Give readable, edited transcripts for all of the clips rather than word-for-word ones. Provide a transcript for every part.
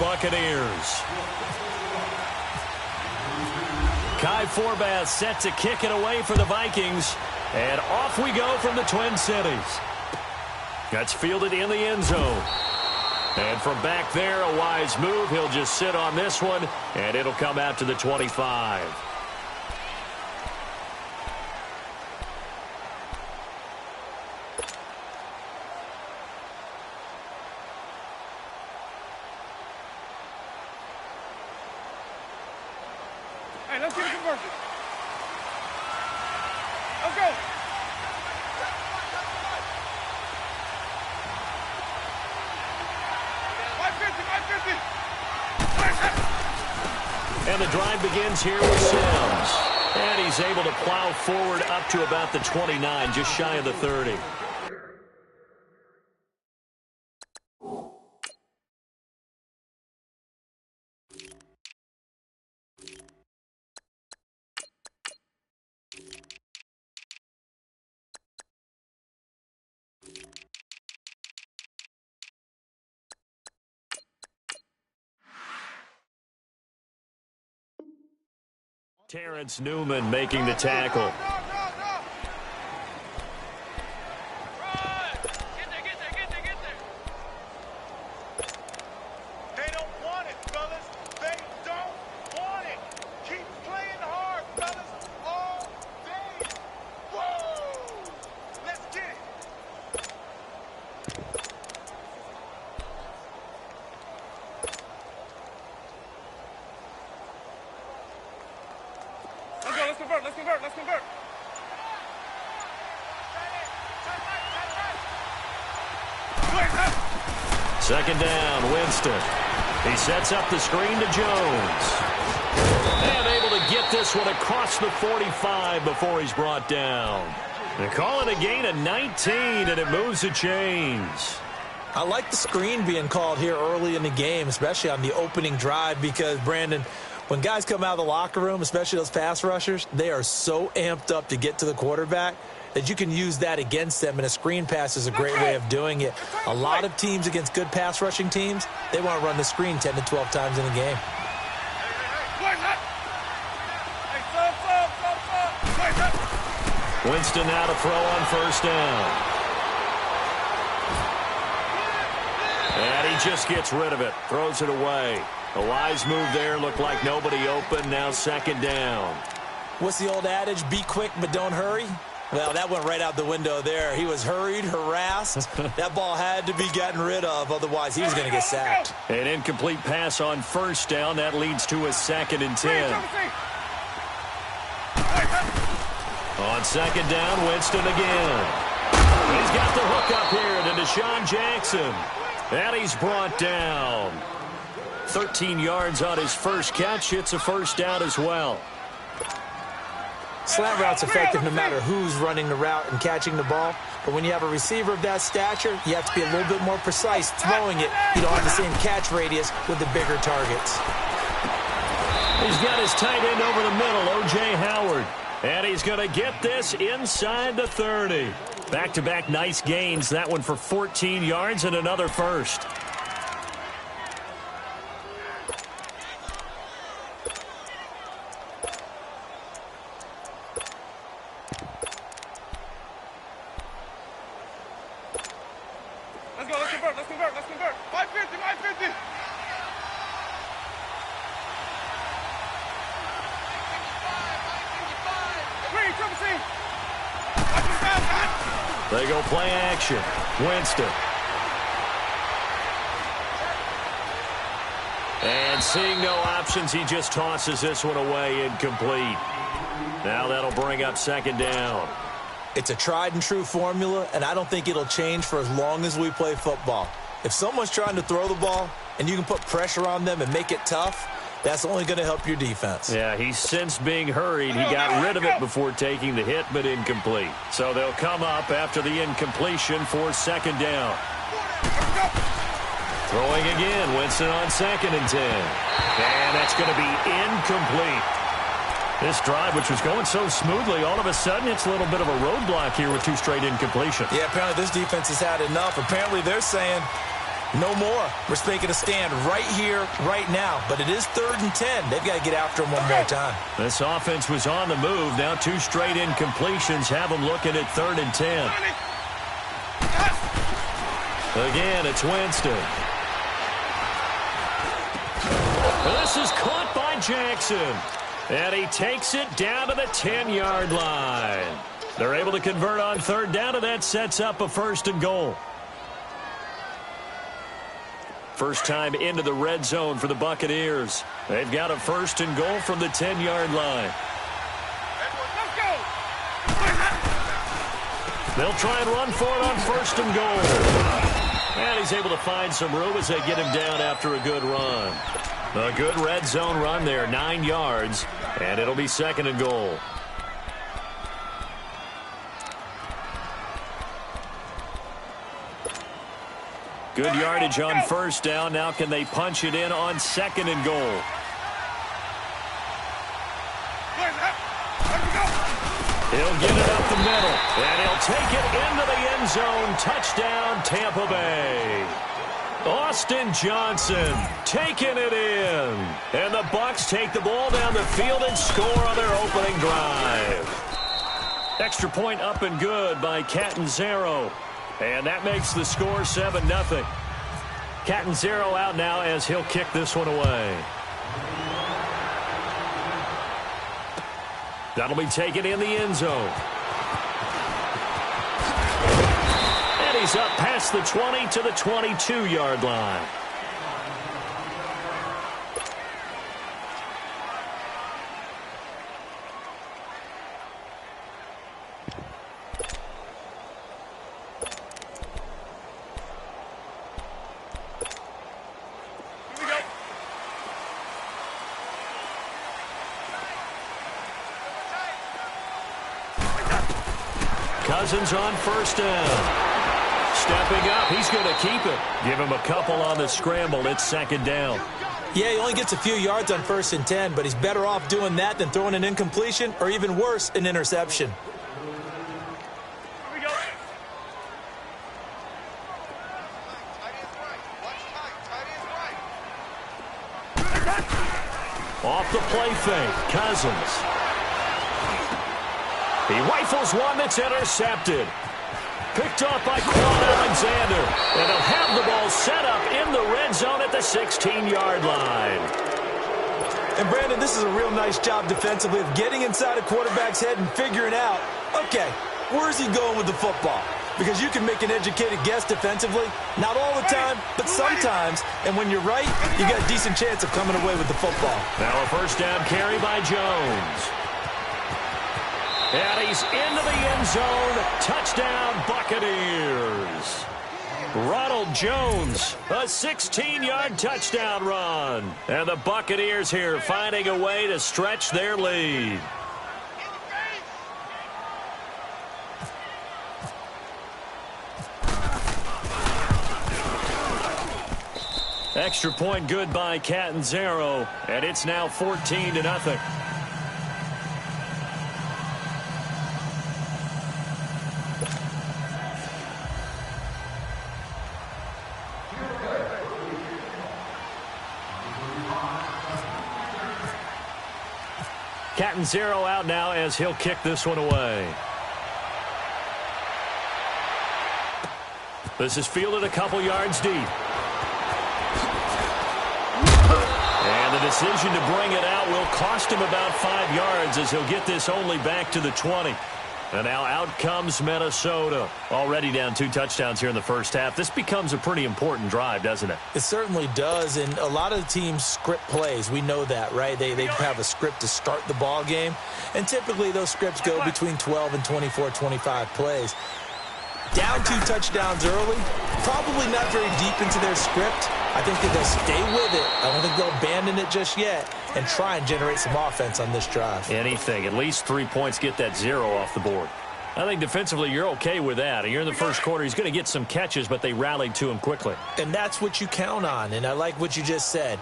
Buccaneers. Kai Forbath set to kick it away for the Vikings. And off we go from the Twin Cities. That's fielded in the end zone. And from back there, a wise move. He'll just sit on this one, and it'll come out to the 25. Hey, let's get a conversion. Let's go. And the drive begins here with Sims. And he's able to plow forward up to about the 29, just shy of the 30. Terrence Newman making the tackle. They don't want it, fellas. They don't want it. Keep playing hard, fellas, all day. Whoa! Let's get it. Let's go, let's convert, let's convert, let's convert. Second down, Winston. He sets up the screen to Jones. And able to get this one across the 45 before he's brought down. They call it a gain of 19, and it moves the chains. I like the screen being called here early in the game, especially on the opening drive, because, Brandon, when guys come out of the locker room, especially those pass rushers, they are so amped up to get to the quarterback that you can use that against them, and a screen pass is a great way of doing it. A lot of teams against good pass rushing teams, they want to run the screen 10 to 12 times in a game. Winston now to throw on first down. And he just gets rid of it, throws it away. A wise move there, looked like nobody open, now second down. What's the old adage, be quick but don't hurry? Well, that went right out the window there. He was hurried, harassed. That ball had to be gotten rid of, otherwise he was going to get sacked. An incomplete pass on first down. That leads to a 2nd and 10. On second down, Winston again. He's got the hook up here to Deshaun Jackson. And he's brought down. 13 yards on his first catch. It's a first down as well. Slant route's effective no matter who's running the route and catching the ball. But when you have a receiver of that stature, you have to be a little bit more precise throwing it. You don't have the same catch radius with the bigger targets. He's got his tight end over the middle, O.J. Howard. And he's going to get this inside the 30. Back-to-back nice gains. That one for 14 yards and another first. Let's go, let's convert, let's convert, let's convert. 550, 550. They go play action. Winston. And seeing no options, he just tosses this one away incomplete. Now that'll bring up second down. It's a tried and true formula, and I don't think it'll change for as long as we play football. If someone's trying to throw the ball and you can put pressure on them and make it tough, that's only going to help your defense. Yeah, he's since being hurried. He got rid of it before taking the hit, but incomplete. So they'll come up after the incompletion for second down. Throwing again, Winston on 2nd and 10. And that's going to be incomplete. This drive, which was going so smoothly, all of a sudden it's a little bit of a roadblock here with 2 straight incompletions. Yeah, apparently this defense has had enough. Apparently they're saying, No more. We're making a stand right here, right now. But it is 3rd and 10. They've got to get after him one more time. This offense was on the move. Now 2 straight incompletions have them looking at 3rd and 10. Again, it's Winston. This is caught by Jackson. And he takes it down to the 10-yard line. They're able to convert on 3rd down, and that sets up a 1st and goal. First time into the red zone for the Buccaneers. They've got a 1st and goal from the 10-yard line. They'll try and run for it on 1st and goal. And he's able to find some room as they get him down after a good run. A good red zone run there, 9 yards, and it'll be 2nd and goal. Good yardage on 1st down. Now can they punch it in on 2nd and goal? He'll get it up the middle, and he'll take it into the end zone. Touchdown, Tampa Bay. Austin Johnson taking it in. And the Bucs take the ball down the field and score on their opening drive. Extra point up and good by Catanzaro. And that makes the score 7-0. Catanzaro out now as he'll kick this one away. That'll be taken in the end zone. And he's up past the 20 to the 22-yard line. Cousins on 1st down. Stepping up, he's going to keep it. Give him a couple on the scramble. It's 2nd down. Yeah, he only gets a few yards on 1st and 10, but he's better off doing that than throwing an incompletion or even worse, an interception. Off the play fake, Cousins. He rifles one that's intercepted. Picked off by Quan Alexander. And they'll have the ball set up in the red zone at the 16-yard line. And, Brandon, this is a real nice job defensively of getting inside a quarterback's head and figuring out, okay, where's he going with the football? Because you can make an educated guess defensively. Not all the time, but sometimes. And when you're right, you got a decent chance of coming away with the football. Now a 1st down carry by Jones. And he's into the end zone. Touchdown, Buccaneers. Ronald Jones, a 16-yard touchdown run. And the Buccaneers here finding a way to stretch their lead. Extra point good by Catanzaro. And it's now 14-0. Catanzaro out now as he'll kick this one away. This is fielded a couple yards deep. And the decision to bring it out will cost him about 5 yards as he'll get this only back to the 20. And now out comes Minnesota. Already down 2 touchdowns here in the first half. This becomes a pretty important drive, doesn't it? It certainly does, and a lot of the teams script plays. We know that, right? They have a script to start the ball game, and typically those scripts go between 12 and 24, 25 plays. Down 2 touchdowns early, probably not very deep into their script. I think that they'll stay with it. I don't think they'll abandon it just yet and try and generate some offense on this drive. Anything. At least 3 points, get that 0 off the board. I think defensively you're okay with that. Here in the first quarter, he's going to get some catches, but they rallied to him quickly. And that's what you count on, and I like what you just said.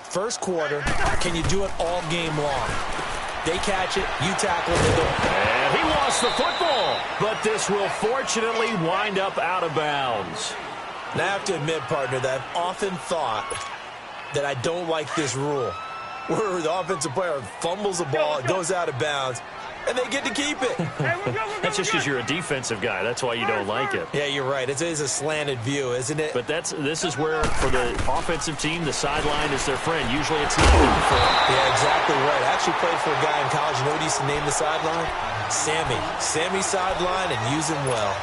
First quarter, can you do it all game long? They catch it, you tackle it, they don't. And he lost the football, but this will fortunately wind up out of bounds. And I have to admit, partner, that I've often thought that I don't like this rule, where the offensive player fumbles the ball, it goes out of bounds, and they get to keep it. That's just because you're a defensive guy. That's why you don't like it. Yeah, you're right. It is a slanted view, isn't it? But this is where, for the offensive team, the sideline is their friend. Usually it's not their friend. Yeah, exactly right. I actually played for a guy in college. You know what he used to name the sideline? Sammy. Sammy sideline, and use him well.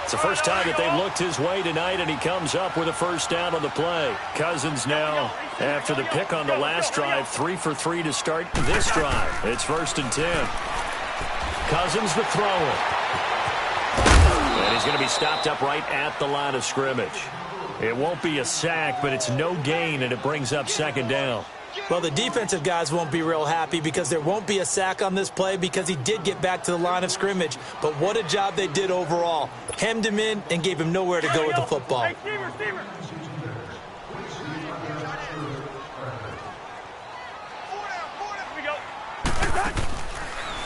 It's the first time that they've looked his way tonight, and he comes up with a first down on the play. Cousins now, after the pick on the last drive, 3 for 3 to start this drive. It's 1st and 10. Cousins the thrower. And he's going to be stopped up right at the line of scrimmage. It won't be a sack, but it's no gain, and it brings up 2nd down. Well, the defensive guys won't be real happy because there won't be a sack on this play because he did get back to the line of scrimmage. But what a job they did overall. Hemmed him in and gave him nowhere to go with the football.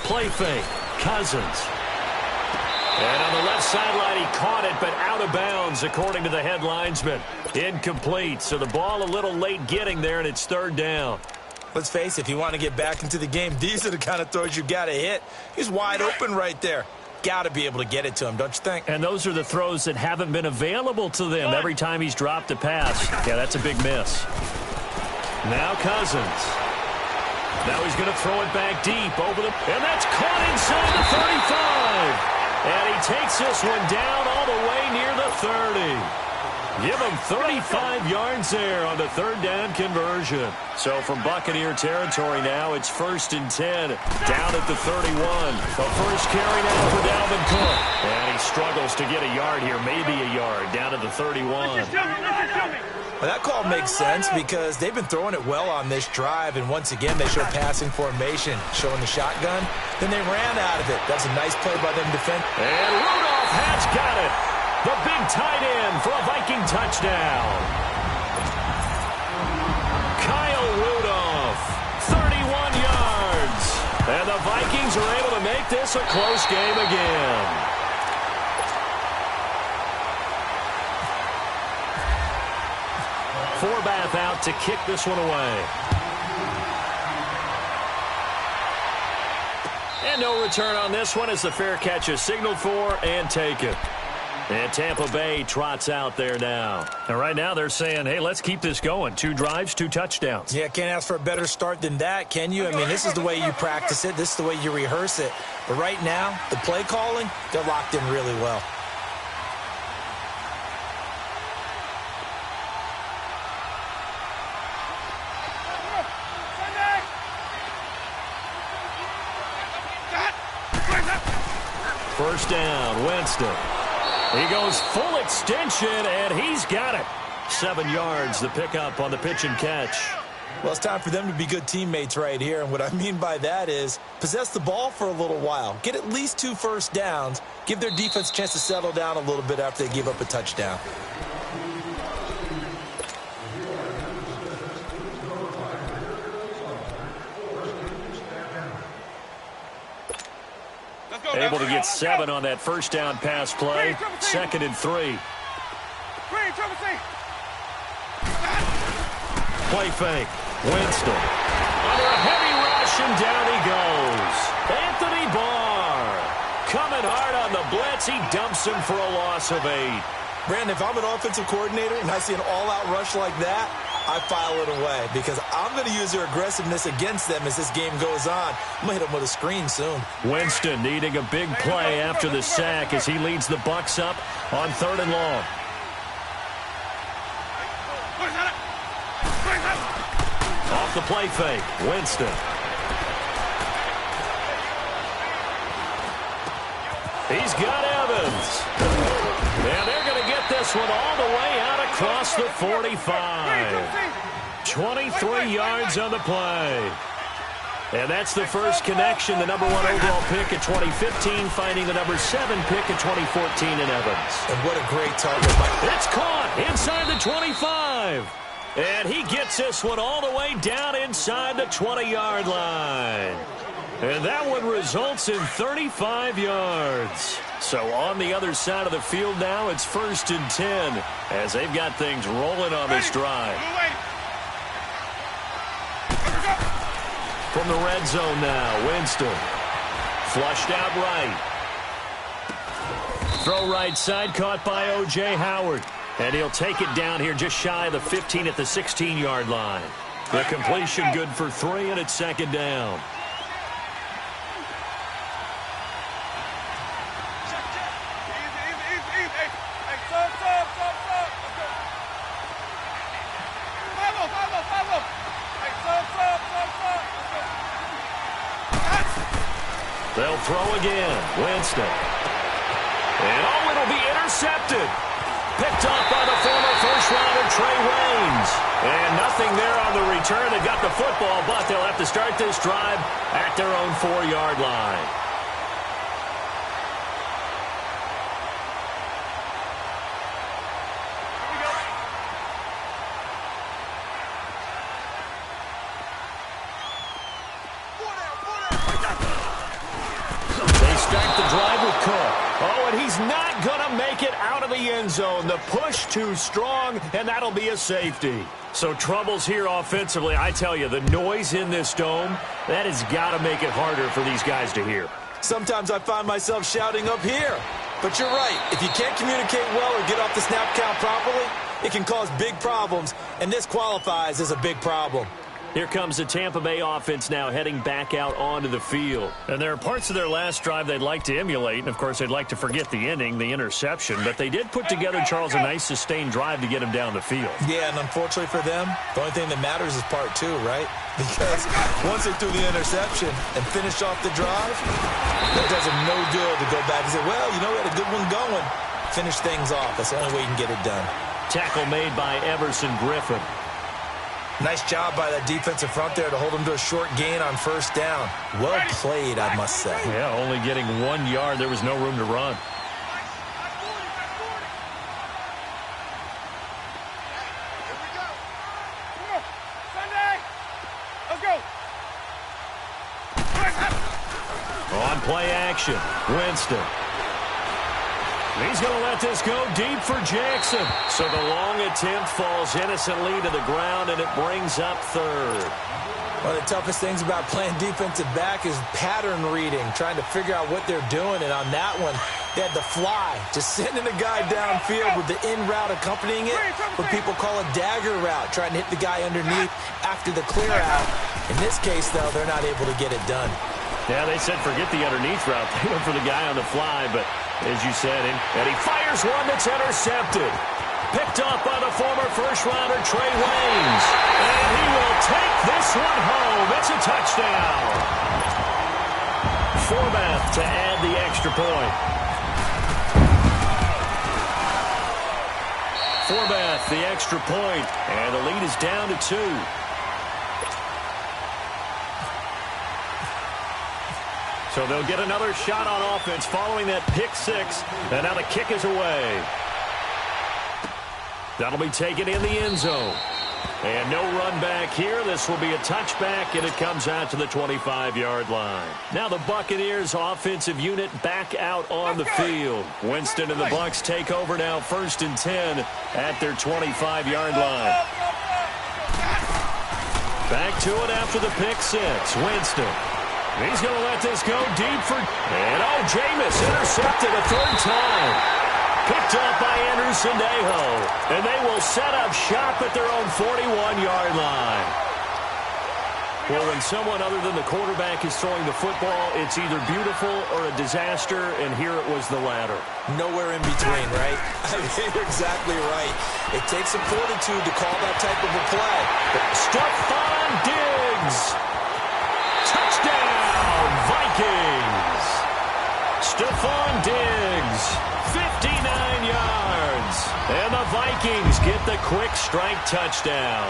Play fake. Cousins. And on the left sideline, he caught it, but out of bounds, according to the head linesman. Incomplete, so the ball a little late getting there, and it's 3rd down. Let's face it, if you want to get back into the game, these are the kind of throws you got to hit. He's wide open right there. Got to be able to get it to him, don't you think? And those are the throws that haven't been available to them every time he's dropped a pass. Yeah, that's a big miss. Now Cousins. Now he's going to throw it back deep over the... And that's caught inside the 35. And he takes this one down all the way near the 30. Give him 35 yards there on the 3rd down conversion. So from Buccaneer territory now, it's 1st and 10. Down at the 31. The first carry now for Dalvin Cook. And he struggles to get a yard here, maybe a yard, down at the 31. Well, that call makes sense because they've been throwing it well on this drive, and once again they show passing formation, showing the shotgun. Then they ran out of it. That's a nice play by them defense. And Rudolph has got it. The big tight end for a Viking touchdown. Kyle Rudolph, 31 yards. And the Vikings are able to make this a close game again. Forbath out to kick this one away. And no return on this one as the fair catch is signaled for and taken. And Tampa Bay trots out there now. And right now they're saying, hey, let's keep this going. 2 drives, 2 touchdowns. Yeah, can't ask for a better start than that, can you? I mean, this is the way you practice it. This is the way you rehearse it. But right now, the play calling, they're locked in really well. First down, Winston. He goes full extension, and he's got it. 7 yards, the pickup on the pitch and catch. Well, it's time for them to be good teammates right here, and what I mean by that is possess the ball for a little while. Get at least 2 first downs. Give their defense a chance to settle down a little bit after they give up a touchdown. Able to get 7 on that first down pass play. 2nd and 3. Play fake. Winston. Under a heavy rush, and down he goes. Anthony Barr. Coming hard on the blitz. He dumps him for a loss of 8. Brandon, if I'm an offensive coordinator and I see an all-out rush like that, I file it away because I'm going to use their aggressiveness against them as this game goes on. I'm going to hit them with a screen soon. Winston needing a big play after the sack as he leads the Bucs up on 3rd and long. Off the play fake, Winston. He's got Evans. And they're going to get this one all the way out across the 45. 23 yards on the play. And that's the first connection, the number 1 overall pick in 2015, finding the number 7 pick in 2014 in Evans. And what a great target. It's caught inside the 25. And he gets this one all the way down inside the 20-yard line. And that one results in 35 yards. So on the other side of the field now, it's 1st and 10 as they've got things rolling on this drive. From the red zone now, Winston. Flushed out right. Throw right side, caught by O.J. Howard. And he'll take it down here just shy of the 15 at the 16-yard line. The completion good for 3, and it's 2nd down. They'll throw again. Winston. And oh, it'll be intercepted. Picked off by the former first-rounder Trey Waynes. And nothing there on the return. They got the football, but they'll have to start this drive at their own 4-yard line. He's not going to make it out of the end zone. The push too strong, and that'll be a safety. So troubles here offensively. I tell you, the noise in this dome, that has got to make it harder for these guys to hear. Sometimes I find myself shouting up here. But you're right. If you can't communicate well or get off the snap count properly, it can cause big problems, and this qualifies as a big problem. Here comes the Tampa Bay offense now heading back out onto the field. And there are parts of their last drive they'd like to emulate. And, of course, they'd like to forget the ending, the interception. But they did put together, Charles, a nice sustained drive to get him down the field. Yeah, and unfortunately for them, the only thing that matters is part 2, right? Because once they threw the interception and finished off the drive, that does them no good to go back and say, well, you know, we had a good one going. Finish things off. That's the only way you can get it done. Tackle made by Everson Griffin. Nice job by that defensive front there to hold them to a short gain on 1st down. Well played, I must say. Yeah, only getting 1 yard. There was no room to run. Here we go. Come on, Sunday. Let's go. On play action, Winston. He's going to let this go deep for Jackson. So the long attempt falls innocently to the ground, and it brings up 3rd. One of the toughest things about playing defensive back is pattern reading, trying to figure out what they're doing. And on that one, they had the fly, just sending a guy downfield with the in route accompanying it, what people call a dagger route, trying to hit the guy underneath after the clear out. In this case, though, they're not able to get it done. Yeah, they said forget the underneath route. They went for the guy on the fly, but as you said, and he fires one that's intercepted. Picked off by the former first-rounder Trey Waynes. And he will take this one home. It's a touchdown. Forbath to add the extra point. Forbath, the extra point, and the lead is down to 2. So they'll get another shot on offense following that pick 6. And now the kick is away. That'll be taken in the end zone. And no run back here. This will be a touchback, and it comes out to the 25-yard line. Now the Buccaneers offensive unit back out on the field. Winston and the Bucs take over now 1st and 10 at their 25-yard line. Back to it after the pick 6. Winston. He's going to let this go deep for... And, oh, Jameis intercepted a 3rd time. Picked up by Andrew Sandejo. And they will set up shop at their own 41-yard line. Well, when someone other than the quarterback is throwing the football, it's either beautiful or a disaster, and here it was the latter. Nowhere in between, right? I mean, you're exactly right. It takes some fortitude to call that type of a play. Stephon Diggs. Touchdown, Vikings. Stephon Diggs, 59 yards. And the Vikings get the quick strike touchdown.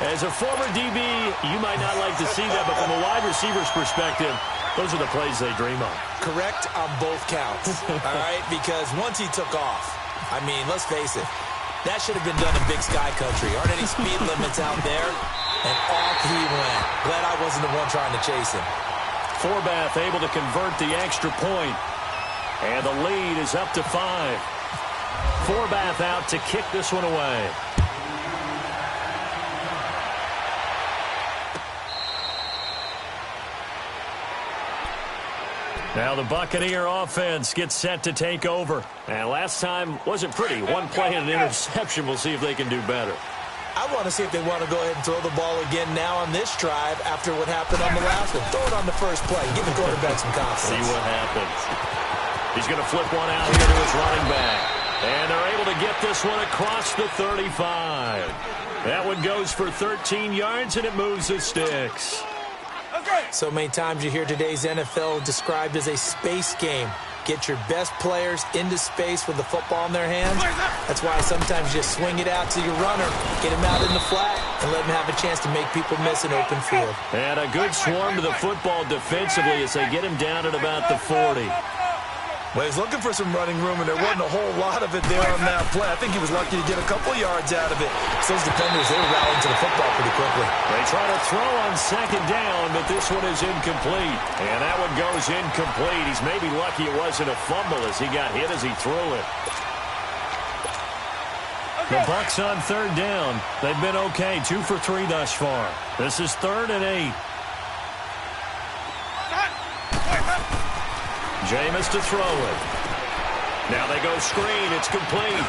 As a former DB, you might not like to see that, but from a wide receiver's perspective, those are the plays they dream of. Correct on both counts, all right? Because once he took off, I mean, let's face it, that should have been done in Big Sky Country. Aren't any speed limits out there? And off he went. Glad I wasn't the one trying to chase him. Forbath able to convert the extra point. And the lead is up to 5. Forbath out to kick this one away. Now the Buccaneer offense gets set to take over. And last time wasn't pretty. One play and an interception. We'll see if they can do better. I want to see if they want to go ahead and throw the ball again now on this drive after what happened on the last one. Throw it on the first play. Give the quarterback some confidence. See what happens. He's going to flip one out here to his running back. And they're able to get this one across the 35. That one goes for 13 yards, and it moves the sticks. So many times you hear today's NFL described as a space game. Get your best players into space with the football in their hands. That's why sometimes you just swing it out to your runner, get him out in the flat, and let him have a chance to make people miss an open field. And a good swarm to the football defensively as they get him down at about the 40. Well, he's looking for some running room, and there wasn't a whole lot of it there on that play. I think he was lucky to get a couple yards out of it. So those defenders, they were rallying to the football pretty quickly. They try to throw on second down, but this one is incomplete. And that one goes incomplete. He's maybe lucky it wasn't a fumble as he got hit as he threw it. The Bucs on third down. They've been okay, 2 for 3 thus far. This is 3rd and 8. Jameis to throw it. Now they go screen. It's complete.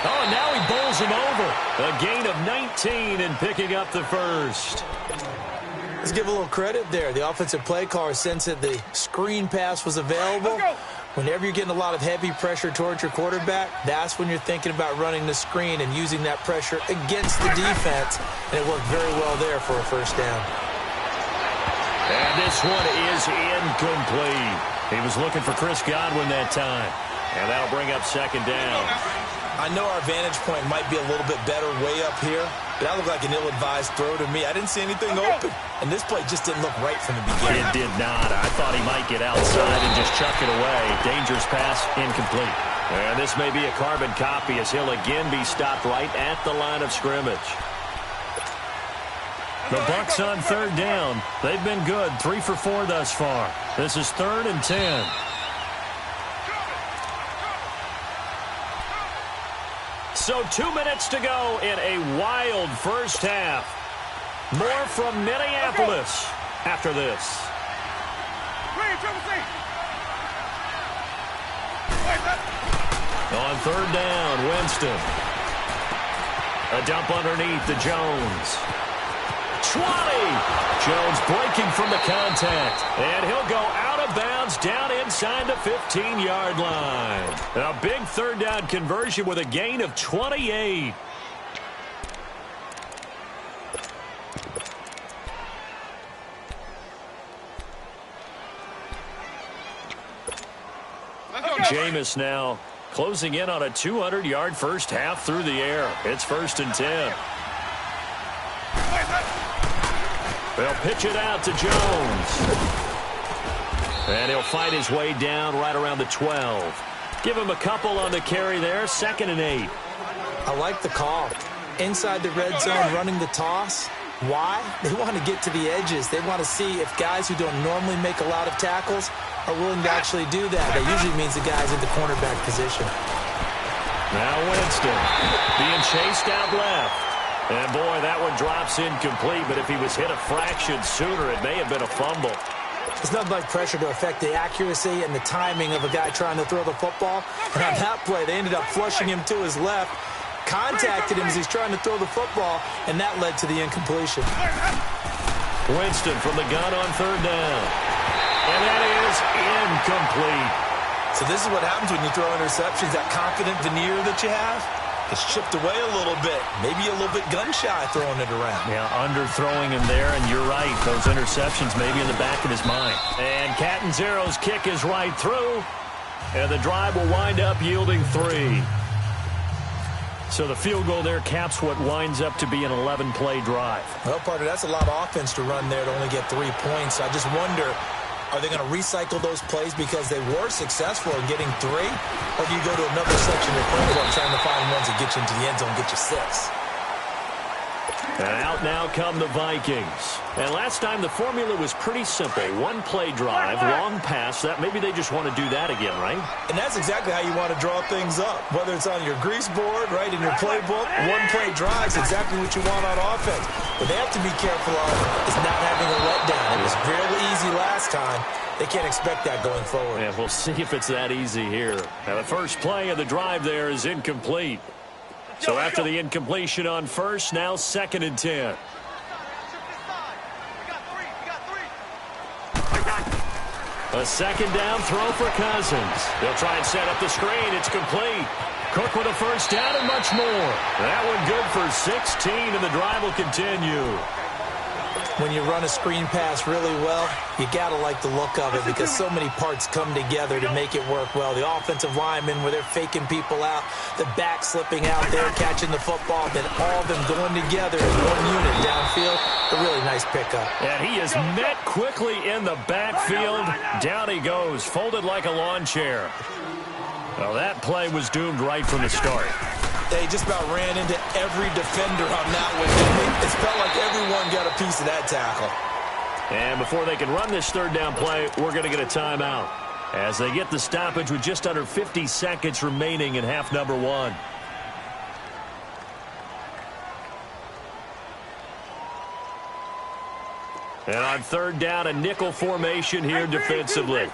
Oh, and now he bowls him over. A gain of 19 and picking up the first. Let's give a little credit there. The offensive play caller sensed that the screen pass was available. Whenever you're getting a lot of heavy pressure towards your quarterback, that's when you're thinking about running the screen and using that pressure against the defense. And it worked very well there for a first down. And this one is incomplete. He was looking for Chris Godwin that time. And that'll bring up second down. I know our vantage point might be a little bit better way up here, but that looked like an ill-advised throw to me. I didn't see anything open, and this play just didn't look right from the beginning. It did not. I thought he might get outside and just chuck it away. Dangerous pass, incomplete. And this may be a carbon copy as he'll again be stopped right at the line of scrimmage. The Bucs on third down. They've been good, 3 for 4 thus far. This is 3rd and 10. So 2 minutes to go in a wild first half. More from Minneapolis after this. On third down, Winston. A dump underneath to Jones. 20. Jones breaking from the contact. And he'll go out of bounds down inside the 15-yard line. A big third down conversion with a gain of 28. Jameis now closing in on a 200-yard first half through the air. It's 1st and 10. They'll pitch it out to Jones. And he'll fight his way down right around the 12. Give him a couple on the carry there. 2nd and 8. I like the call. Inside the red zone running the toss. Why? They want to get to the edges. They want to see if guys who don't normally make a lot of tackles are willing to actually do that. That usually means the guy's in the cornerback position. Now Winston being chased out left. And, boy, that one drops incomplete, but if he was hit a fraction sooner, it may have been a fumble. It's nothing like pressure to affect the accuracy and the timing of a guy trying to throw the football. And on that play, they ended up flushing him to his left, contacted him as he's trying to throw the football, and that led to the incompletion. Winston from the gun on third down. And that is incomplete. So this is what happens when you throw interceptions, that confident veneer that you have. It's chipped away a little bit, maybe a little bit gun-shy throwing it around. Yeah, underthrowing him there, and you're right. Those interceptions may be in the back of his mind. And Catanzaro's kick is right through, and the drive will wind up yielding 3. So the field goal there caps what winds up to be an 11-play drive. Well, partner, that's a lot of offense to run there to only get 3 points. I just wonder, are they going to recycle those plays because they were successful in getting 3? Or do you go to another section of the playbook trying to find ones that get you into the end zone and get you 6? And out now come the Vikings. And last time the formula was pretty simple. One play drive, long pass. That maybe they just want to do that again, right? And that's exactly how you want to draw things up. Whether it's on your grease board, right, in your playbook, one play drive is exactly what you want on offense. What they have to be careful of is not having a letdown. It was fairly easy last time. They can't expect that going forward. Yeah, we'll see if it's that easy here. Now, the first play of the drive there is incomplete. So after the incompletion on first, now 2nd and 10. A second down throw for Cousins. They'll try and set up the screen. It's complete. Cook with a first down and much more. That one good for 16, and the drive will continue. When you run a screen pass really well, you got to like the look of it because so many parts come together to make it work well. The offensive linemen, where they're faking people out, the back slipping out there, catching the football, then all of them going together as one unit downfield. A really nice pickup. And he is met quickly in the backfield. Down he goes, folded like a lawn chair. Well, that play was doomed right from the start. They just about ran into every defender on that one, didn't they? It felt like everyone got a piece of that tackle. And before they can run this third down play, we're going to get a timeout as they get the stoppage with just under 50 seconds remaining in half number 1. And on third down, a nickel formation here defensively.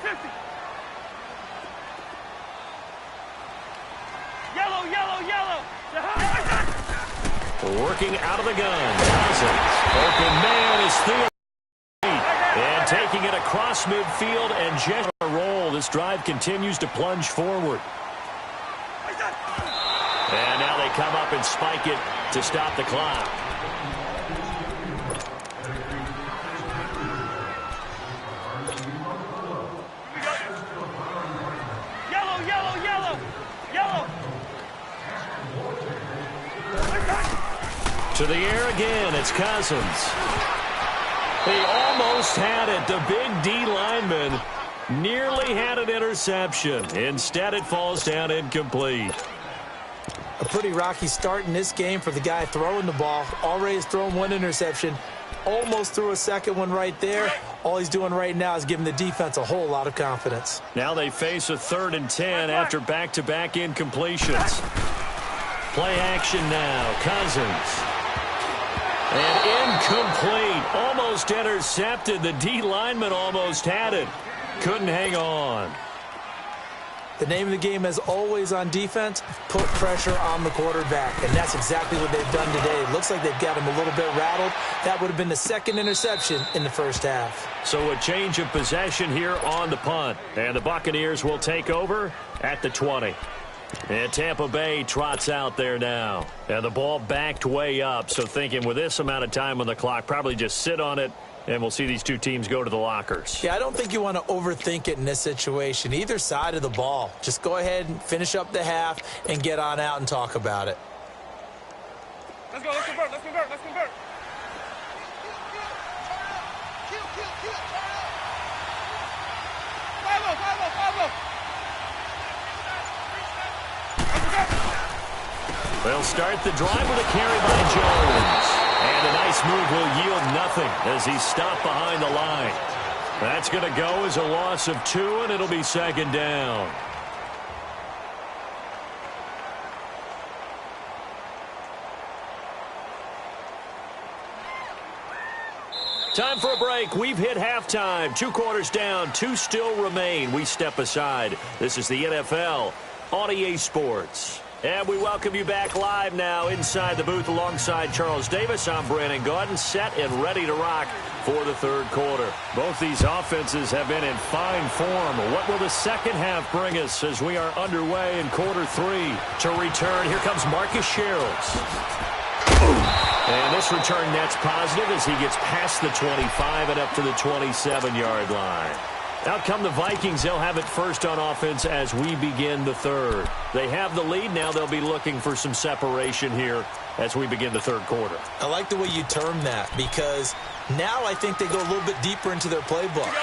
Working out of the gun. Open man is through. And taking it across midfield and just a roll. This drive continues to plunge forward. And now they come up and spike it to stop the clock. To the air again, it's Cousins. He almost had it. The big D lineman nearly had an interception. Instead, it falls down incomplete. A pretty rocky start in this game for the guy throwing the ball. Already has thrown one interception. Almost threw a second one right there. All he's doing right now is giving the defense a whole lot of confidence. Now they face a 3rd and 10 after back-to-back incompletions. Play action now. Cousins. And incomplete. Almost intercepted. The D lineman almost had it. Couldn't hang on. The name of the game, as always on defense, put pressure on the quarterback. And that's exactly what they've done today. It looks like they've got him a little bit rattled. That would have been the 2nd interception in the first half. So a change of possession here on the punt. And the Buccaneers will take over at the 20. And Tampa Bay trots out there now. And the ball backed way up. So thinking with this amount of time on the clock, probably just sit on it. And we'll see these two teams go to the lockers. Yeah, I don't think you want to overthink it in this situation. Either side of the ball. Just go ahead and finish up the half and get on out and talk about it. Let's go, let's convert, let's convert, let's convert. They'll start the drive with a carry by Jones. And a nice move will yield nothing as he's stopped behind the line. That's going to go as a loss of 2, and it'll be 2nd down. Time for a break. We've hit halftime. 2 quarters down, 2 still remain. We step aside. This is the NFL on EA Sports. And we welcome you back live now inside the booth alongside Charles Davis. I'm Brandon Gaudin, set and ready to rock for the 3rd quarter. Both these offenses have been in fine form. What will the second half bring us as we are underway in quarter 3? To return, here comes Marcus Sherrills. And this return net's positive as he gets past the 25 and up to the 27-yard line. Out come the Vikings. They'll have it first on offense as we begin the 3rd. They have the lead. Now they'll be looking for some separation here as we begin the 3rd quarter. I like the way you term that because now I think they go a little bit deeper into their playbook.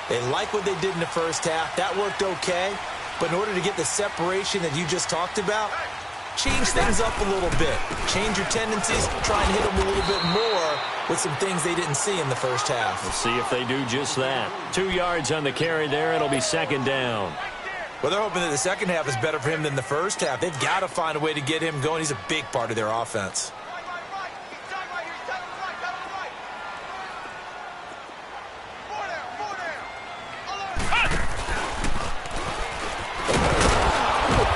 They like what they did in the first half. That worked okay. But in order to get the separation that you just talked about, change things up a little bit. Change your tendencies, try and hit them a little bit more with some things they didn't see in the first half. We'll see if they do just that. 2 yards on the carry there. It'll be second down. Well, they're hoping that the second half is better for him than the first half. They've got to find a way to get him going. He's a big part of their offense.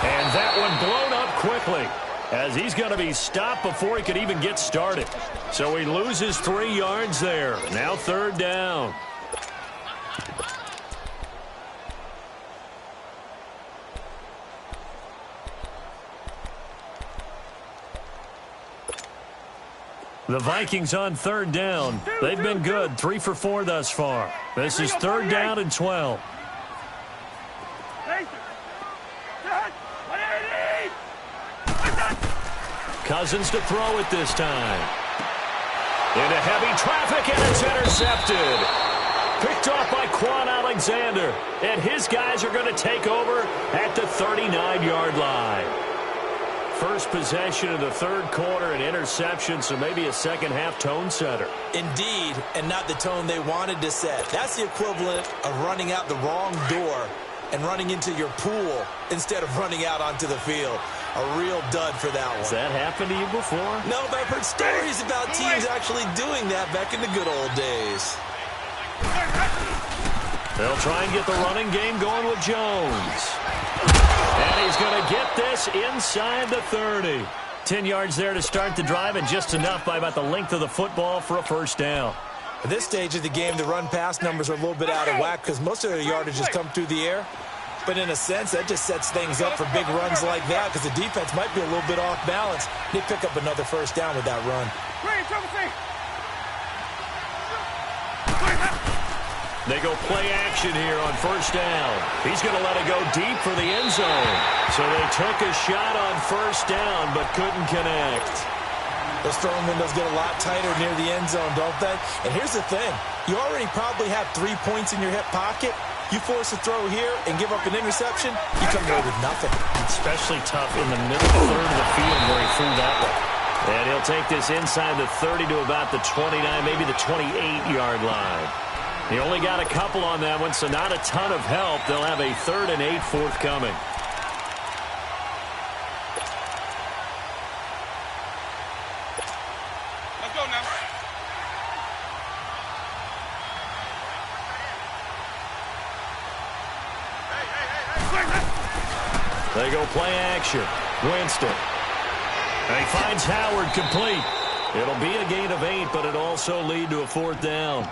And that one blown up quickly, as he's going to be stopped before he could even get started. So he loses 3 yards there. Now third down. The Vikings on third down. They've been good, 3 for 4 thus far. This is third down and 12. Cousins to throw it this time. Into heavy traffic, and it's intercepted. Picked off by Quan Alexander. And his guys are going to take over at the 39-yard line. First possession of the third quarter, an interception, so maybe a second-half tone setter. Indeed, and not the tone they wanted to set. That's the equivalent of running out the wrong door and running into your pool instead of running out onto the field. A real dud for that one. Has that happened to you before? No, but I've heard stories about teams actually doing that back in the good old days. They'll try and get the running game going with Jones. And he's going to get this inside the 30. 10 yards there to start the drive, and just enough by about the length of the football for a first down. At this stage of the game, the run-pass numbers are a little bit out of whack because most of their yardage has come through the air. But in a sense, that just sets things up for big runs like that because the defense might be a little bit off balance. They pick up another first down with that run. They go play action here on first down. He's going to let it go deep for the end zone. So they took a shot on first down but couldn't connect. Those throwing windows get a lot tighter near the end zone, don't they? And here's the thing. You already probably have 3 points in your hip pocket. You force a throw here and give up an interception, you come away with nothing. Especially tough in the middle third of the field where he threw that one. And he'll take this inside the 30 to about the 29, maybe the 28-yard line. He only got a couple on that one, so not a ton of help. They'll have a 3rd and 8 forthcoming. Let's go now. They go play action. Winston. And he finds Howard complete. It'll be a gain of 8, but it'll also lead to a 4th down.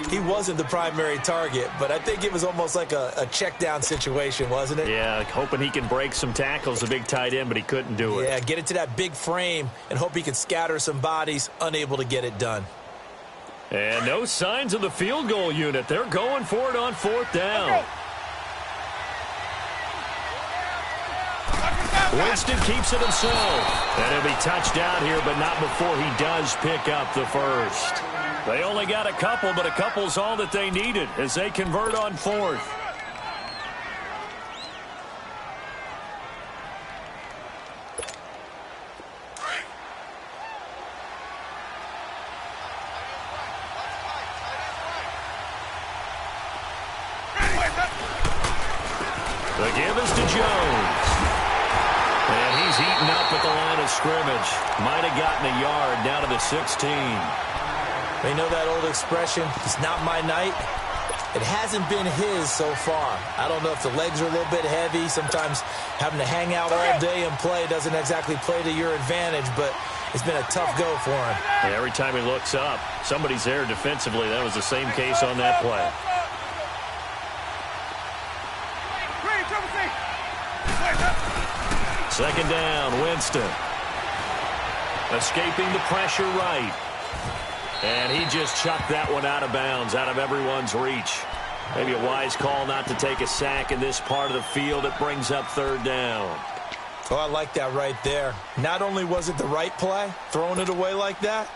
He wasn't the primary target, but I think it was almost like a check down situation, wasn't it? Yeah, hoping he can break some tackles, a big tight end, but he couldn't do it. Yeah, get it to that big frame and hope he can scatter some bodies, unable to get it done. And no signs of the field goal unit. They're going for it on 4th down. Winston keeps it himself. And he'll be touched down here, but not before he does pick up the first. They only got a couple, but a couple's all that they needed as they convert on 4th. The give is to Jones. And he's eaten up at the line of scrimmage. Might have gotten a yard down to the 16. You know that old expression, it's not my night? It hasn't been his so far. I don't know if the legs are a little bit heavy. Sometimes having to hang out all day and play doesn't exactly play to your advantage, but it's been a tough go for him. And every time he looks up, somebody's there defensively. That was the same case on that play. Second down, Winston. Escaping the pressure right. And he just chucked that one out of bounds, out of everyone's reach. Maybe a wise call not to take a sack in this part of the field. It brings up 3rd down. Oh, I like that right there. Not only was it the right play, throwing it away like that,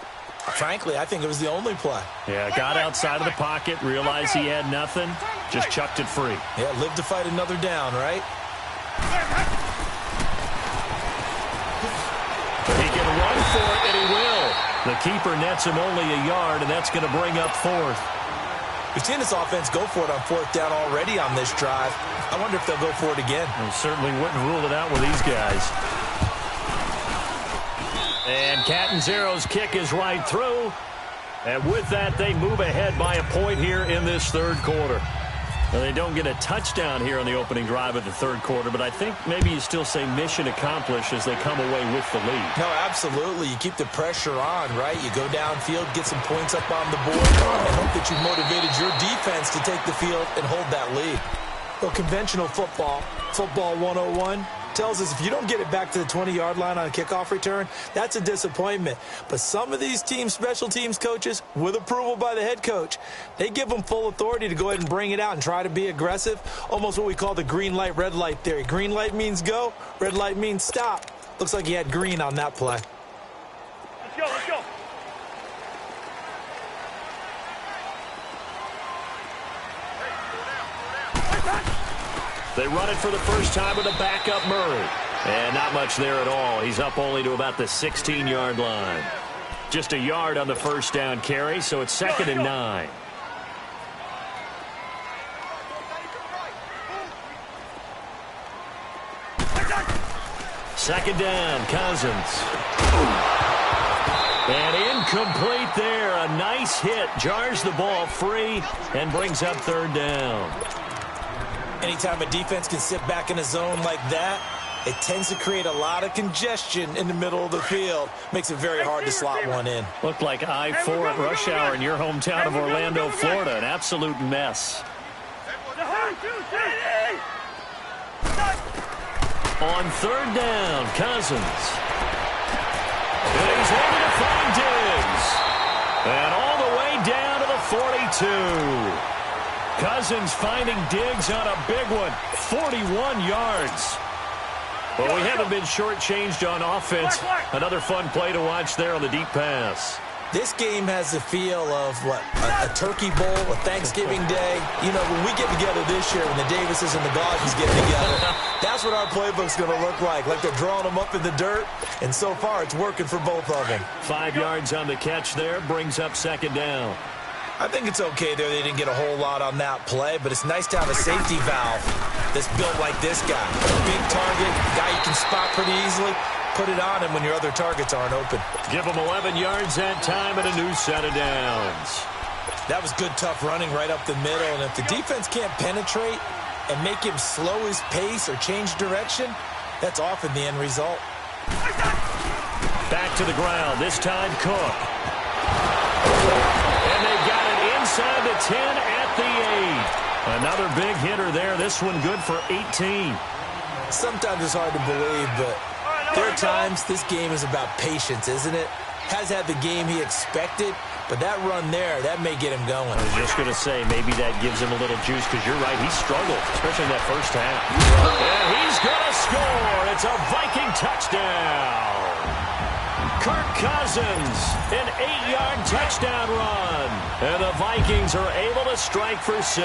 frankly, I think it was the only play. Yeah, got outside of the pocket, realized he had nothing, just chucked it free. Yeah, live to fight another down, right? keeper nets him only a yard, and that's going to bring up fourth. We've seen this offense go for it on fourth down already on this drive. I wonder if they'll go for it again. I certainly wouldn't rule it out with these guys. And Catanzaro's kick is right through. And with that, they move ahead by a point here in this third quarter. Now, they don't get a touchdown here on the opening drive of the third quarter, but I think maybe you still say mission accomplished as they come away with the lead. No, absolutely. You keep the pressure on, right? You go downfield, get some points up on the board, and hope that you motivated your defense to take the field and hold that lead. Well, conventional football 101, tells us if you don't get it back to the 20-yard line on a kickoff return, that's a disappointment. But some of these teams, special teams coaches, with approval by the head coach, they give them full authority to go ahead and bring it out and try to be aggressive, almost what we call the green light, red light theory. Green light means go, red light means stop. Looks like he had green on that play. Let's go, let's go. They run it for the first time with a backup Murray. And not much there at all. He's up only to about the 16-yard line. Just a yard on the first down carry, so it's 2nd and 9. Second down, Cousins. And incomplete there. A nice hit. Jars the ball free and brings up third down. Anytime a defense can sit back in a zone like that, it tends to create a lot of congestion in the middle of the field. Makes it very hard to slot one in. Looked like I-4 at rush hour in your hometown of Orlando, Florida. An absolute mess. On third down, Cousins. And he's able to find Diggs. And all the way down to the 42. Cousins finding Diggs on a big one. 41 yards. Well, we haven't been shortchanged on offense. Another fun play to watch there on the deep pass. This game has the feel of, what, a turkey bowl, a Thanksgiving day. You know, when we get together this year, when the Davises and the Gausens get together, that's what our playbook's going to look like. Like they're drawing them up in the dirt, and so far it's working for both of them. 5 yards on the catch there, brings up second down. I think it's okay there. They didn't get a whole lot on that play, but it's nice to have a safety valve that's built like this guy. A big target, guy you can spot pretty easily. Put it on him when your other targets aren't open. Give him 11 yards that time and a new set of downs. That was good, tough running right up the middle, and if the defense can't penetrate and make him slow his pace or change direction, that's often the end result. Back to the ground, this time Cook. And they've got it inside the 10 at the 8. Another big hitter there. This one good for 18. Sometimes it's hard to believe, but there are times this game is about patience, isn't it? Has had the game he expected, but that run there, that may get him going. I was just going to say, maybe that gives him a little juice, because you're right, he struggled, especially in that first half. And he's going to score. It's a Viking touchdown. Kirk Cousins, an 8-yard touchdown run. And the Vikings are able to strike for 6.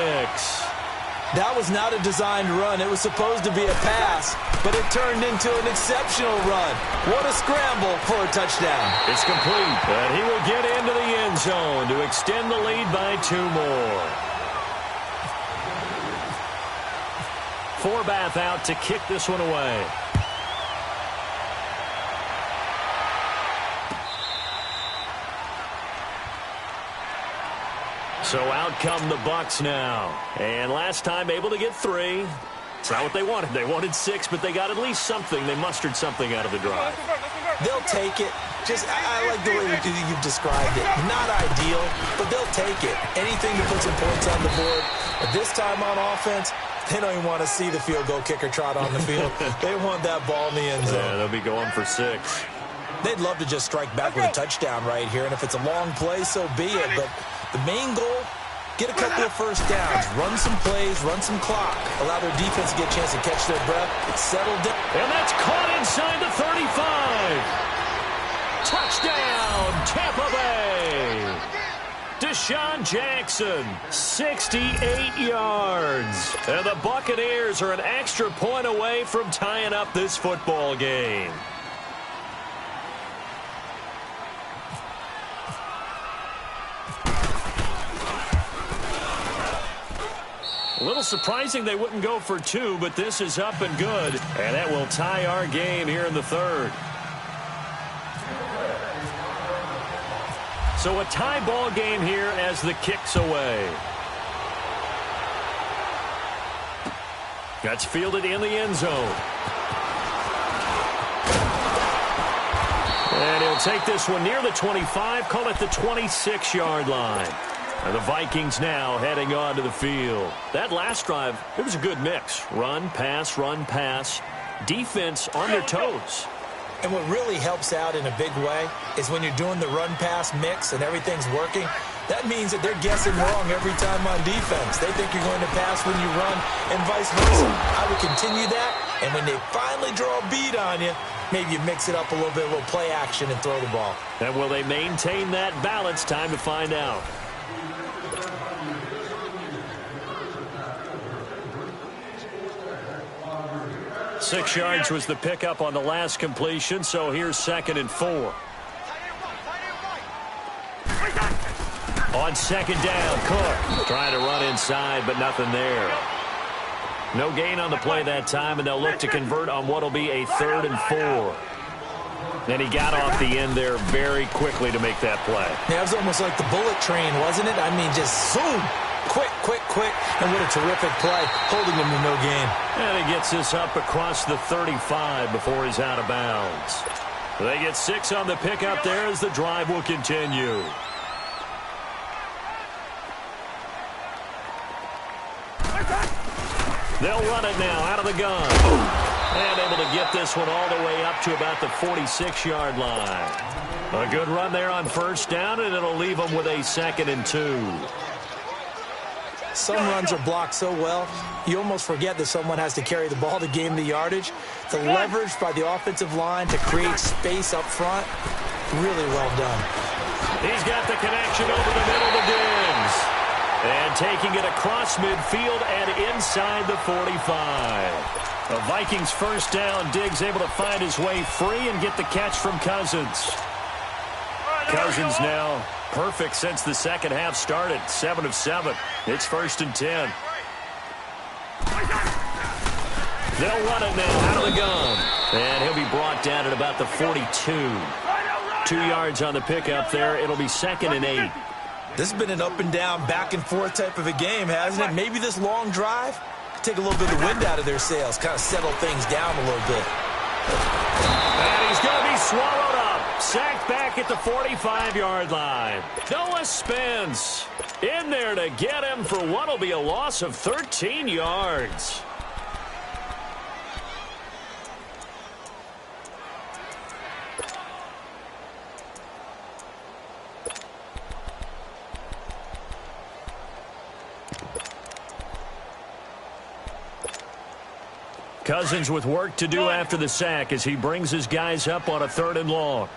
That was not a designed run. It was supposed to be a pass, but it turned into an exceptional run. What a scramble for a touchdown. It's complete, and he will get into the end zone to extend the lead by 2 more. Forbath out to kick this one away. So out come the Bucs now. And last time able to get 3. It's not what they wanted. They wanted 6, but they got at least something. They mustered something out of the drive. They'll take it. I like the way you've described it. Not ideal, but they'll take it. Anything to put some points on the board. But this time on offense, they don't even want to see the field goal kicker trot on the field. They want that ball in the end zone. Yeah, they'll be going for 6. They'd love to just strike back with a touchdown right here, and if it's a long play, so be it. But the main goal, get a couple of first downs, run some plays, run some clock, allow their defense to get a chance to catch their breath, settle down. And that's caught inside the 35. Touchdown, Tampa Bay. Deshaun Jackson, 68 yards. And the Buccaneers are an extra point away from tying up this football game. A little surprising they wouldn't go for two, but this is up and good. And that will tie our game here in the third. So a tie ball game here as the kick's away. That's fielded in the end zone. And he'll take this one near the 25, call it the 26-yard line. And the Vikings now heading on to the field. That last drive, it was a good mix. Run, pass, defense on their toes. And what really helps out in a big way is when you're doing the run-pass mix and everything's working, that means that they're guessing wrong every time on defense. They think you're going to pass when you run and vice versa. I would continue that, and when they finally draw a beat on you, maybe you mix it up a little bit, a little play action and throw the ball. And will they maintain that balance? Time to find out. Six yards was the pickup on the last completion, so here's 2nd and 4. On 2nd down, Cook trying to run inside, but nothing there. No gain on the play that time, and they'll look to convert on what will be a 3rd and 4. And he got off the end there very quickly to make that play. Yeah, it was almost like the bullet train, wasn't it? I mean, just zoom. Quick, and what a terrific play, holding him to no gain. And he gets this up across the 35 before he's out of bounds. They get 6 on the pickup there as the drive will continue. They'll run it now out of the gun. And able to get this one all the way up to about the 46-yard line. A good run there on 1st down, and it'll leave them with a 2nd and 2. Some runs are blocked so well, you almost forget that someone has to carry the ball to gain the yardage. The leverage by the offensive line to create space up front, really well done. He's got the connection over the middle to Diggs. And taking it across midfield and inside the 45. The Vikings 1st down. Diggs able to find his way free and get the catch from Cousins. Cousins now perfect since the second half started. 7 of 7. It's 1st and 10. They'll run it now out of the gun. And he'll be brought down at about the 42. 2 yards on the pickup there. It'll be 2nd and 8. This has been an up and down, back and forth type of a game, hasn't it? Maybe this long drive could take a little bit of the wind out of their sails, kind of settle things down a little bit. And he's going to be swallowed up. Sacked back at the 45-yard line. Noah Spence in there to get him for what will be a loss of 13 yards. Cousins with work to do after the sack as he brings his guys up on a 3rd and long.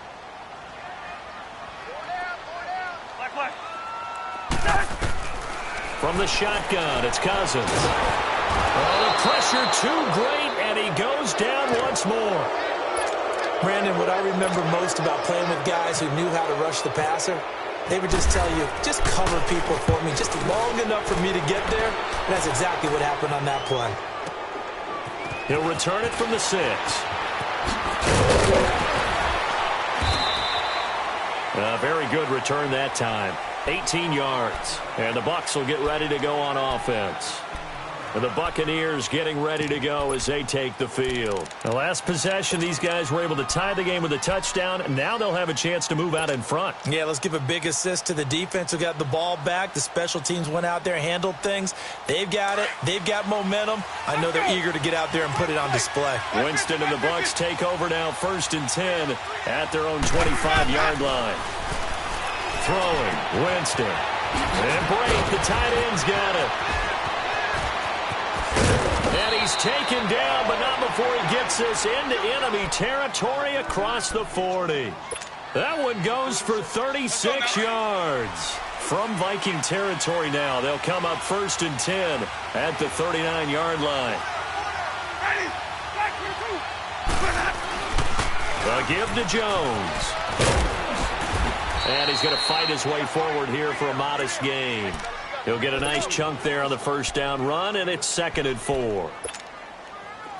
From the shotgun, it's Cousins. Oh, the pressure too great, and he goes down once more. Brandon, what I remember most about playing with guys who knew how to rush the passer, they would just tell you, just cover people for me, just long enough for me to get there. And that's exactly what happened on that play. He'll return it from the 6. A very good return that time. 18 yards. And the Bucs will get ready to go on offense. And the Buccaneers getting ready to go as they take the field. The last possession, these guys were able to tie the game with a touchdown. Now they'll have a chance to move out in front. Yeah, let's give a big assist to the defense who got the ball back. The special teams went out there, handled things. They've got it. They've got momentum. I know they're eager to get out there and put it on display. Winston and the Bucs take over now 1st and 10 at their own 25-yard line. Throwing, Winston. And Brake, the tight end's got it. And he's taken down, but not before he gets this into enemy territory across the 40. That one goes for 36 yards. From Viking territory now, they'll come up 1st and 10 at the 39-yard line. A give to Jones. And he's going to fight his way forward here for a modest gain. He'll get a nice chunk there on the first down run, and it's 2nd and 4.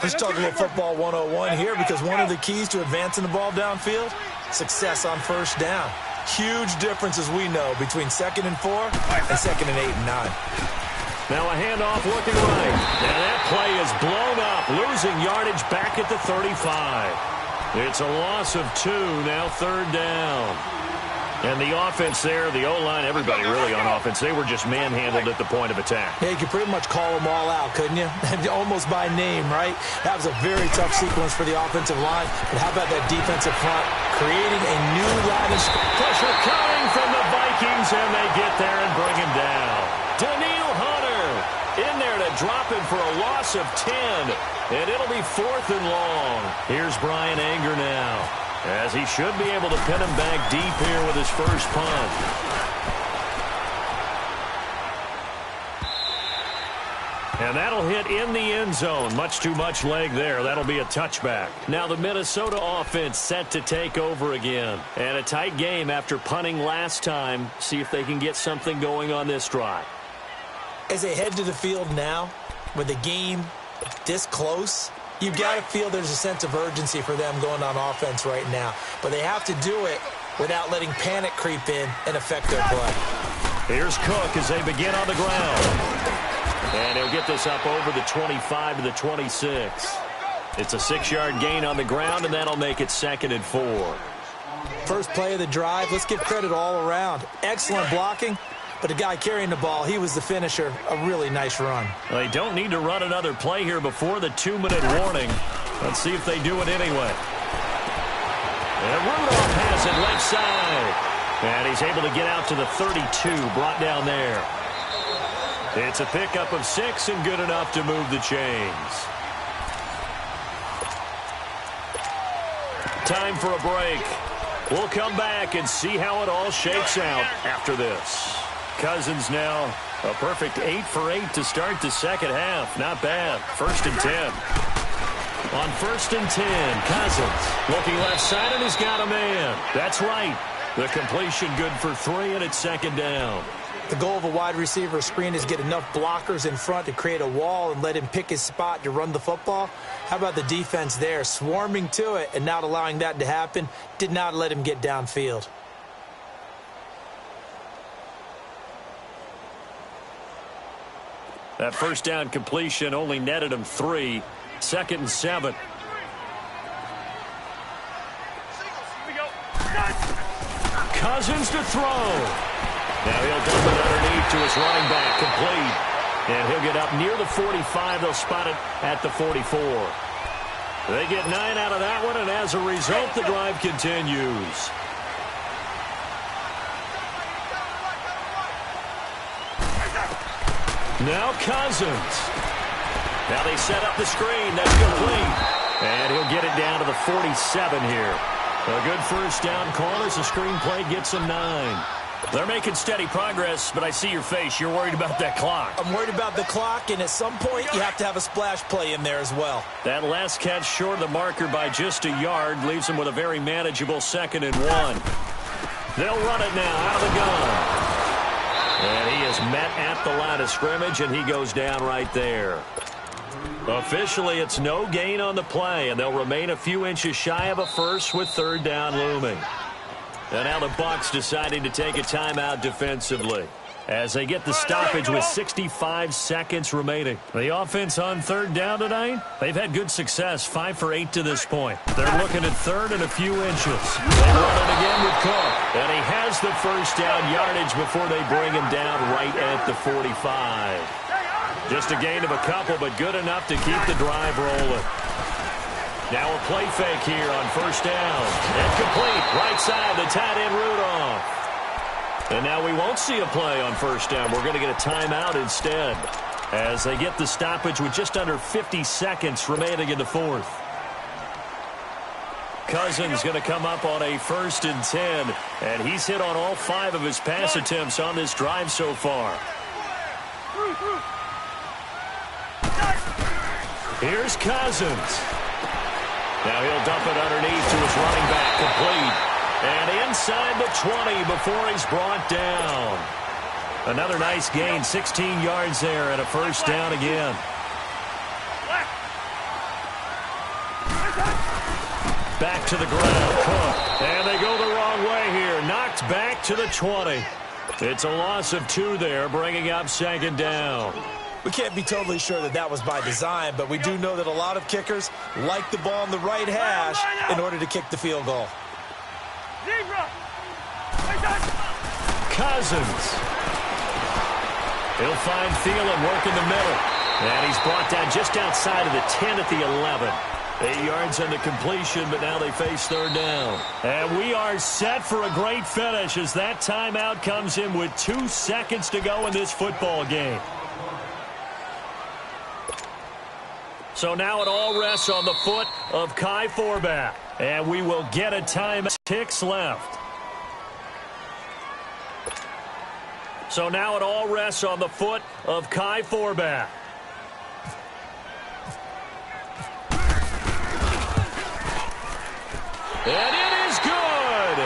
Let's talk a little football 101 here, because one of the keys to advancing the ball downfield, success on first down. Huge difference, as we know, between 2nd and 4 and 2nd and 8 and 9. Now a handoff looking right. And that play is blown up, losing yardage back at the 35. It's a loss of 2, now 3rd down. And the offense there, the O-line, everybody really on offense, they were just manhandled at the point of attack. Yeah, you could pretty much call them all out, couldn't you? Almost by name, right? That was a very tough sequence for the offensive line. But how about that defensive front creating a new line of pressure coming from the Vikings, and they get there and bring him down. Daniil Hunter in there to drop him for a loss of 10, and it'll be 4th and long. Here's Brian Anger now, as he should be able to pin him back deep here with his first punt. And that'll hit in the end zone. Much too much leg there. That'll be a touchback. Now the Minnesota offense set to take over again. And a tight game after punting last time. See if they can get something going on this drive. As they head to the field now, with the game this close, you've got to feel there's a sense of urgency for them going on offense right now. But they have to do it without letting panic creep in and affect their play. Here's Cook as they begin on the ground. And he'll get this up over the 25 to the 26. It's a 6-yard gain on the ground, and that'll make it 2nd and 4. First play of the drive, let's give credit all around. Excellent blocking. But the guy carrying the ball, he was the finisher. A really nice run. Well, they don't need to run another play here before the 2-minute warning. Let's see if they do it anyway. And Rudolph has it left side. And he's able to get out to the 32, brought down there. It's a pickup of 6 and good enough to move the chains. Time for a break. We'll come back and see how it all shakes out after this. Cousins now a perfect 8 for 8 to start the second half. Not bad. 1st and 10. On 1st and 10, Cousins looking left side, and he's got a man. That's right. The completion good for 3, and it's 2nd down. The goal of a wide receiver screen is get enough blockers in front to create a wall and let him pick his spot to run the football. How about the defense there, swarming to it and not allowing that to happen? Did not let him get downfield. That first down completion only netted him 3. 2nd and 7. Cousins to throw. Now he'll dump it underneath to his running back, complete. And he'll get up near the 45. They'll spot it at the 44. They get 9 out of that one, and as a result, the drive continues. Now Cousins. Now they set up the screen. That's complete. And he'll get it down to the 47 here. A good first down call as the screen play gets him 9. They're making steady progress, but I see your face. You're worried about that clock. I'm worried about the clock, and at some point, you have to have a splash play in there as well. That last catch short of the marker by just a yard leaves him with a very manageable 2nd and 1. They'll run it now out of the gun. And he is met at the line of scrimmage, and he goes down right there. Officially, it's no gain on the play, and they'll remain a few inches shy of a first with 3rd down looming. And now the Bucs deciding to take a timeout defensively as they get the stoppage with 65 seconds remaining. The offense on 3rd down tonight, they've had good success, 5 for 8 to this point. They're looking at 3rd and a few inches. They run it again with Cook, and he has the first down yardage before they bring him down right at the 45. Just a gain of a couple, but good enough to keep the drive rolling. Now a play fake here on 1st down. And complete. Right side, the tight end Rudolph. And now we won't see a play on 1st down. We're going to get a timeout instead as they get the stoppage with just under 50 seconds remaining in the 4th. Cousins going to come up on a 1st and 10, and he's hit on all 5 of his pass attempts on this drive so far. Here's Cousins. Now he'll dump it underneath to his running back, complete. And inside the 20 before he's brought down. Another nice gain, 16 yards there and a first down again. Back to the ground, Cook. And they go the wrong way here. Knocked back to the 20. It's a loss of 2 there, bringing up second down. We can't be totally sure that that was by design, but we do know that a lot of kickers like the ball on the right hash in order to kick the field goal. Cousins. He'll find Thielen working the middle. And he's brought down just outside of the 10 at the 11. 8 yards on the completion, but now they face third down. And we are set for a great finish as that timeout comes in with 2 seconds to go in this football game. So now it all rests on the foot of Kai Forbath. And we will get a timeout. 6 left. So now it all rests on the foot of Kai Forbath. And it is good.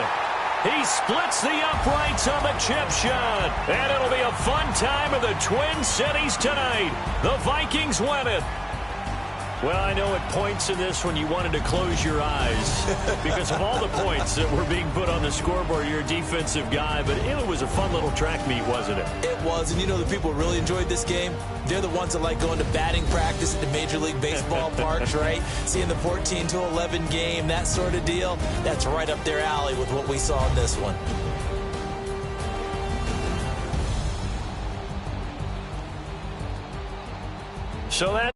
He splits the uprights on the chip shot. And it'll be a fun time in the Twin Cities tonight. The Vikings win it. Well, I know at points in this when you wanted to close your eyes because of all the points that were being put on the scoreboard. You're a defensive guy, but it was a fun little track meet, wasn't it? It was, and you know the people who really enjoyed this game? They're the ones that like going to batting practice at the Major League Baseball parks, right? Seeing the 14-11 game, that sort of deal. That's right up their alley with what we saw in this one. So that